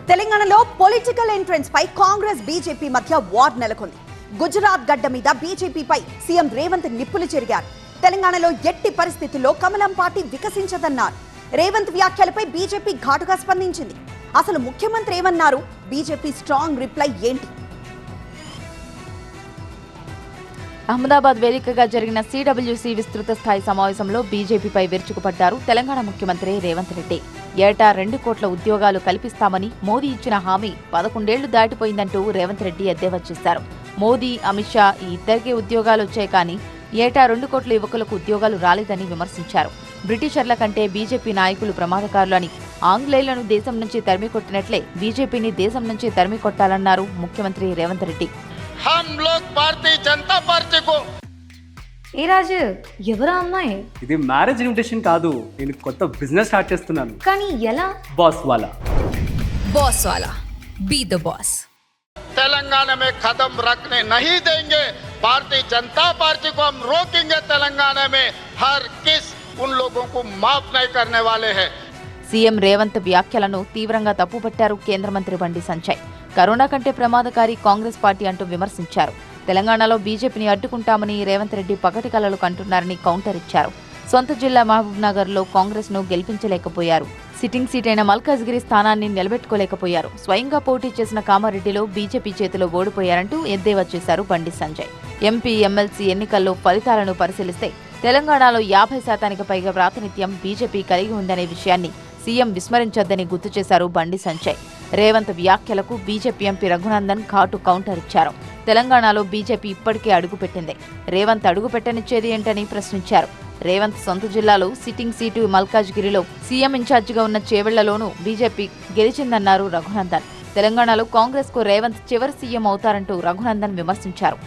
తెలంగాణలో political entrance పై Congress BJP మధ్య war నెలకొంది. గుజరాత్ గడ్డ మీద బీజేపీపై సీఎం రేవంత్ నిప్పులు చెరిగారు. తెలంగాణలో ఎట్టి పరిస్థితుల్లో కమలం పార్టీ వికసించదన్నారు. రేవంత్ వ్యాఖ్యలపై బీజేపీ ఘాటుగా స్పందించింది. అసలు ముఖ్యమంత్రి ఏమన్నారు? బీజేపీ స్ట్రాంగ్ రిప్లై ఏంటి? అహ్మదాబాద్ వేదికగా జరిగిన సిడబ్ల్యూసీ విస్తృత స్థాయి సమావేశంలో బీజేపీపై విరుచుకుపడ్డారు తెలంగాణ ముఖ్యమంత్రి రేవంత్ రెడ్డి. ఏటా 2 కోట్ల ఉద్యోగాలు కల్పిస్తామని మోదీ ఇచ్చిన హామీ 11 ఏళ్లు దాటిపోయిందంటూ రేవంత్ రెడ్డి ఎద్దేవా చేశారు. మోదీ, అమిత్ షా ఈ ఇద్దరికీ ఉద్యోగాలు వచ్చాయి, కానీ ఏటా 2 కోట్ల యువకులకు ఉద్యోగాలు రాలేదని విమర్శించారు. బ్రిటిషర్ల కంటే బీజేపీ నాయకులు ప్రమాదకారులు అని, ఆంగ్లేయులను దేశం నుంచి తరిమి కొట్టినట్లే బీజేపీని దేశం నుంచి తరిమి కొట్టాలన్నారు ముఖ్యమంత్రి రేవంత్ రెడ్డి. భారతీయ జనతా పార్టీకు ఏ రాజు, ఎవరా అమ్మాయి? ఇది మ్యారేజ్ ఇన్విటేషన్ కాదు, నేను కొత్త బిజినెస్ స్టార్ట్ చేస్తున్నాను. కానీ ఎలా? బాస్ వాలా बी द बॉस। तेलंगाना में कदम रखने नहीं देंगे। भारतीय जनता पार्टी को हम रोकेंगे। तेलंगाना में हर किस उन लोगों को माफ नहीं करने वाले हैं। సీఎం రేవంత్ వ్యాఖ్యలను తీవ్రంగా తప్పుపట్టారు కేంద్ర మంత్రి బండి సంజయ్. కరోనా కంటే ప్రమాదకారి కాంగ్రెస్ పార్టీ అంటూ విమర్శించారు. తెలంగాణలో బీజేపీని అడ్డుకుంటామని రేవంత్ రెడ్డి పగటి కలలు కంటున్నారని కౌంటర్ ఇచ్చారు. సొంత జిల్లా మహబూబ్ నగర్ లో కాంగ్రెస్ ను గెలిపించలేకపోయారు. సిట్టింగ్ సీట్ అయిన మల్కాజ్గిరి స్థానాన్ని నిలబెట్టుకోలేకపోయారు. స్వయంగా పోటీ చేసిన కామారెడ్డిలో బీజేపీ చేతిలో ఓడిపోయారంటూ ఎద్దేవా చేశారు బండి సంజయ్. ఎంపీ, ఎమ్మెల్సీ ఎన్నికల్లో ఫలితాలను పరిశీలిస్తే తెలంగాణలో 50% పైగా ప్రాతినిధ్యం బీజేపీ కలిగి ఉందనే విషయాన్ని సీఎం విస్మరించొద్దని గుర్తు చేశారు బండి సంజయ్. రేవంత్ వ్యాఖ్యలకు బీజేపీ ఎంపీ రఘునందన్ ఘాటు కౌంటర్ ఇచ్చారు. తెలంగాణలో బీజేపీ ఇప్పటికే అడుగుపెట్టింది, రేవంత్ అడుగుపెట్టనిచ్చేది ఏంటని ప్రశ్నించారు. రేవంత్ సొంత జిల్లాలో సిట్టింగ్ సీటు మల్కాజ్గిరిలో సీఎం ఇన్ఛార్జిగా ఉన్న చేవెళ్లలోనూ బీజేపీ గెలిచిందన్నారు రఘునందన్. తెలంగాణలో కాంగ్రెస్ కు రేవంత్ చివరి సీఎం అవుతారంటూ రఘునందన్ విమర్శించారు.